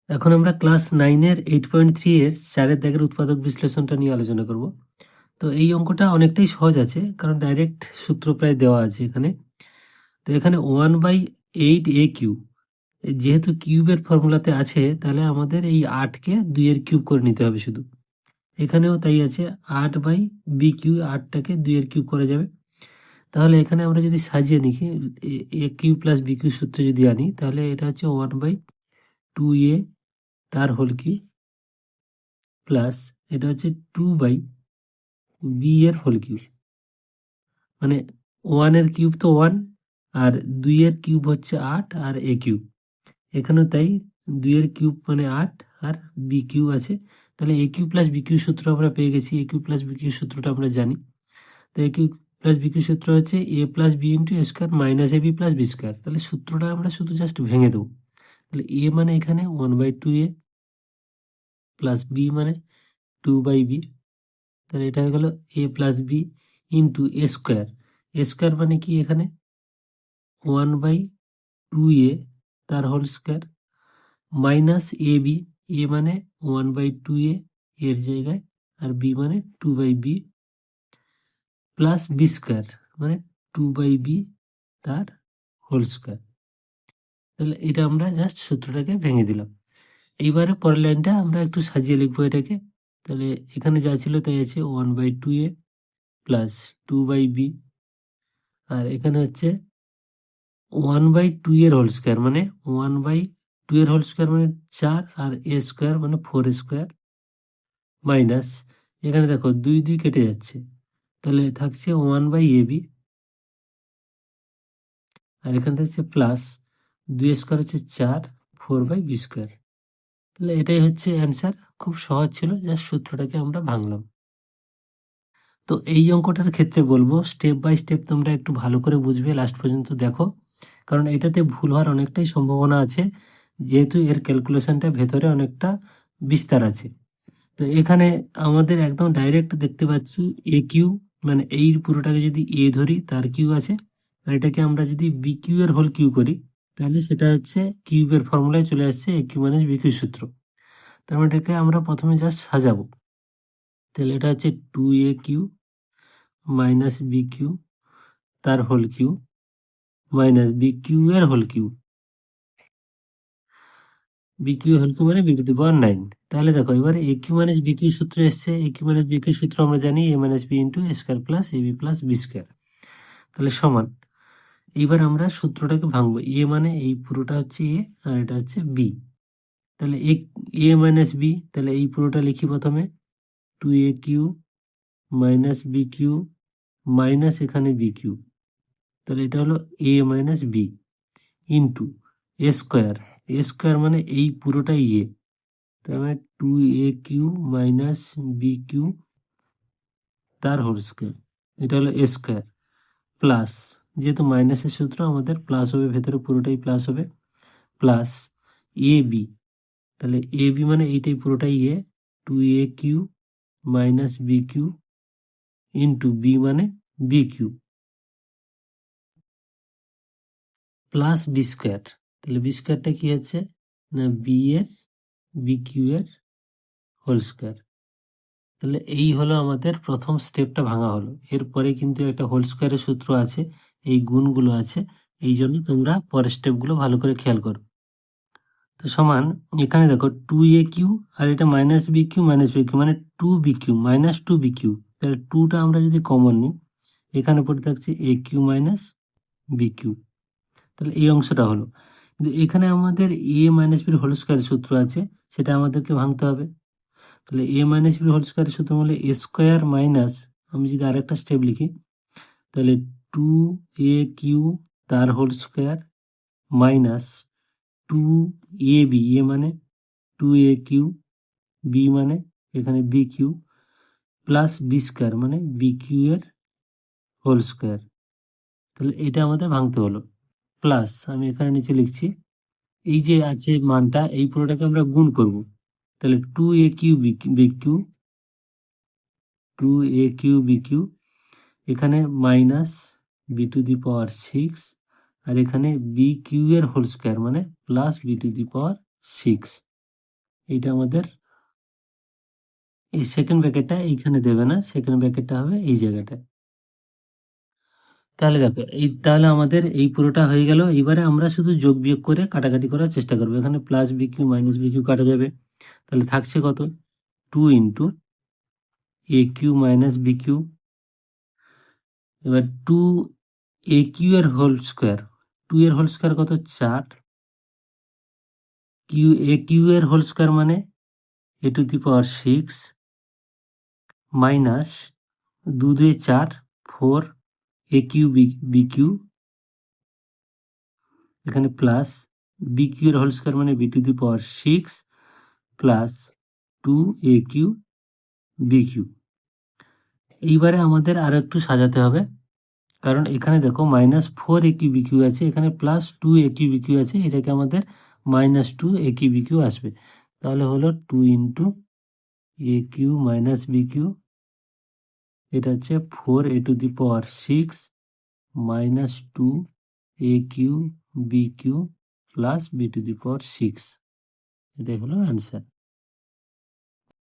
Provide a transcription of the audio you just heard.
এখন আমরা ক্লাস 9-এর 8.3 এর 4-এর দাগের উৎপাদক বিশ্লেষণটা নিয়ে আলোচনা করব। তো এই অঙ্কটা অনেকটাই সহজ আছে, কারণ ডাইরেক্ট সূত্র প্রায় দেওয়া আছে এখানে। তো এখানে 1/8 a কিউ, যেহেতু কিউবের ফর্মুলাতে আছে, তাহলে আমাদের এই 8কে 2-এর কিউব করে নিতে হবে শুধু। এখানেও তাই আছে, 8/b কিউ, 8টাকে 2-এর কিউব করা যাবে। তাহলে এখানে আমরা যদি সাজিয়ে লিখি, এ কিউ প্লাস বি কিউ সূত্র যদি আনি, তাহলে এটা হচ্ছে 1/2a তার হোল কিউব প্লাস এটা হচ্ছে 2/b এর হোল কিউব। মানে 1-এর কিউব তো 1, আর 2-এর কিউব হচ্ছে 8, আর a কিউব এখানেও তাই, 2-এর কিউব মানে 8, আর বি কিউব আছে। তাহলে a cube plus B cube সূত্র আমরা পেয়ে গেছি। a cube plus B cube সূত্রটা আমরা জানি। তো a cube plus B cube সূত্র হচ্ছে a plus B into A square minus A B plus B square. তাহলে সূত্রটা আমরা শুধু জাস্ট ভেঙে দেবো। তাহলে a মানে এখানে 1/2a প্লাস b মানে 2/b। তাহলে এটা হয়ে গেল a plus B into A square. A square মানে কি, এখানে 1/2a তার whole square minus A B. A মানে 1/2a এর জায়গায়, আর বি মানে 2/b প্লাস বি স্কোয়ার মানে 2/b তার হোল স্কোয়ার। তাহলে এটা আমরা জাস্ট সূত্রটাকে ভেঙে দিলাম। এইবারে পরের লাইনটা আমরা একটু সাজিয়ে লিখবো এটাকে। তাহলে এখানে যা ছিল তাই আছে 1/2a প্লাস 2/b, আর এখানে হচ্ছে 1/2 এর হোল স্কোয়ার মানে 1/2 এর হোল স্কোয়ার মানে 4, আর এ স্কোয়ার মানে 4 স্কোয়ার মাইনাস, এখানে দেখো 2 কেটে যাচ্ছে, তাহলে থাকছে 1/ab, আর এখানে থাকছে প্লাস 2 স্কোয়ার হচ্ছে 4, 4/b স্কোয়ার। তাহলে এটাই হচ্ছে অ্যান্সার। খুব সহজ ছিল, জাস্ট সূত্রটাকে আমরা ভাঙলাম। তো এই অঙ্কটার ক্ষেত্রে বলবো স্টেপ বাই স্টেপ তোমরা একটু ভালো করে বুঝবে, লাস্ট পর্যন্ত দেখো, কারণ এটাতে ভুল হওয়ার অনেকটাই সম্ভাবনা আছে, যেহেতু এর ক্যালকুলেশনটা ভেতরে অনেকটা বিস্তার আছে। তো এখানে আমাদের একদম ডাইরেক্ট দেখতে পাচ্ছি এ কিউ, মানে এই পুরোটাকে যদি এ ধরি তার কিউ আছে, আর এটাকে আমরা যদি বি কিউ এর হোল কিউ করি, তাহলে সেটা হচ্ছে কিউবের ফর্মুলায় চলে আসছে এ কিউ মাইনাস বি কিউ সূত্র। তার মানে এটাকে আমরা প্রথমে জাস্ট সাজাবো। তাহলে এটা হচ্ছে 2a cube minus B cube তার whole cube minus B cube এর whole cube. B cube whole cube মানে b⁴ 9। তাহলে দেখো এবারে a cube minus B cube সূত্র এসছে। A cube minus B cube সূত্র আমরা জানি, a minus B into A square plus a B plus B square. তাহলে সমান, এইবার আমরা সূত্রটাকে ভাঙবো। এ মানে এই পুরোটা হচ্ছে এ, আর এটা হচ্ছে বি। তাহলে এ মাইনাস বি, তাহলে এই পুরোটা লিখি প্রথমে, 2a cube minus B cube minus এখানে বি কিউ। তাহলে এটা হলো A minus B into A square. A square মানে এই পুরোটাই এ, তার মানে 2a cube minus B cube তার হোল স্কোয়ার। এটা হলো এ স্কোয়ার প্লাস, যেহেতু মাইনাসের সূত্র আমাদের প্লাস হবে, ভেতরে পুরোটাই প্লাস হবে, প্লাস এ বি। তাহলে এ বি মানে এইটাই পুরোটাই a, 2a cube minus B cube into b মানে B cube plus B square. তাহলে বি স্কোয়ারটা কি হচ্ছে না, বি এর বি কিউ এর হোল স্কোয়ার। তাহলে এই হলো আমাদের প্রথম স্টেপটা ভাঙা হলো। এরপরে কিন্তু একটা হোল স্কোয়ারের সূত্র আছে, এই গুণগুলো আছে, এই জন্য তোমরা পরের স্টেপগুলো ভালো করে খেয়াল করো। তো সমান, এখানে দেখো 2a কিউ, আর এটা মাইনাস বি কিউ মানে 2b Q minus 2b Q. তাহলে 2টা আমরা যদি কমন নিই, এখানে পড়ে থাকছে এ কিউ মাইনাস বি কিউ। তাহলে এই অংশটা হলো, কিন্তু এখানে আমাদের এ মাইনাস বির হোল স্কোয়ারের সূত্র আছে, সেটা আমাদেরকে ভাঙতে হবে। তাহলে এ মাইনাস বি হোল স্কোয়ারের সূত্র হলে এ স্কোয়ার মাইনাস, আমি যদি আরেকটা স্টেপ লিখি, তাহলে 2a কিউ তার হোল স্কোয়ার মাইনাস 2ab, এ মানে 2a কিউ, বি মানে এখানে B cube plus B square মানে বি কিউ এর হোল স্কোয়ার। তাহলে এটা আমাদের ভাঙতে হলো। প্লাস আমি এখানে নিচে লিখছি, এই যে আছে মানটা, এই পুরোটাকে আমরা গুণ করব। তাহলে 2a কিউ বি কিউ এখানে মাইনাস b⁴ আর এখানে বি কিউ এর হোল স্কোয়ার মানে প্লাস b⁴ এইটা আমাদের এই সেকেন্ড ব্র্যাকেটটা এইখানে দেবে না, সেকেন্ড ব্র্যাকেটটা হবে এই জায়গাটায়। তাহলে দেখো তাহলে আমাদের এই পুরোটা হয়ে গেল। এবারে আমরা শুধু যোগ বিয়োগ করে কাটাকাটি করার চেষ্টা করবো। এখানে plus b cube minus B cube কাটা যাবে, তাহলে থাকছে কত, 2 into a cube minus B cube. এবার 2 এ কিউ এর হোল স্কোয়ার, 2 এর হোল স্কোয়ার কত, 4। এ কিউ এর হোল স্কোয়ার মানে এ টু দি পাওয়ার 6 মাইনাস 2 2 4, 4 এ কিউ বি কিউ, এখানে প্লাস বি কিউ এর হোল স্কোয়ার মানে b to the power 6 plus 2 a cube b Q. এইবারে আমাদের আরো একটু সাজাতে হবে, কারণ এখানে দেখো -4 এ কিউ বি কিউ আছে, এখানে +2 এ কিউ বি কিউ আছে, এটাকে আমাদের -2 এ কিউ বি কিউ আসবে। তাহলে হলো 2 into a cube minus B cube, এটা হচ্ছে 4 a to the power 6 -2 a cube b cube plus b to the power 6, এটাই হলো অ্যান্সার।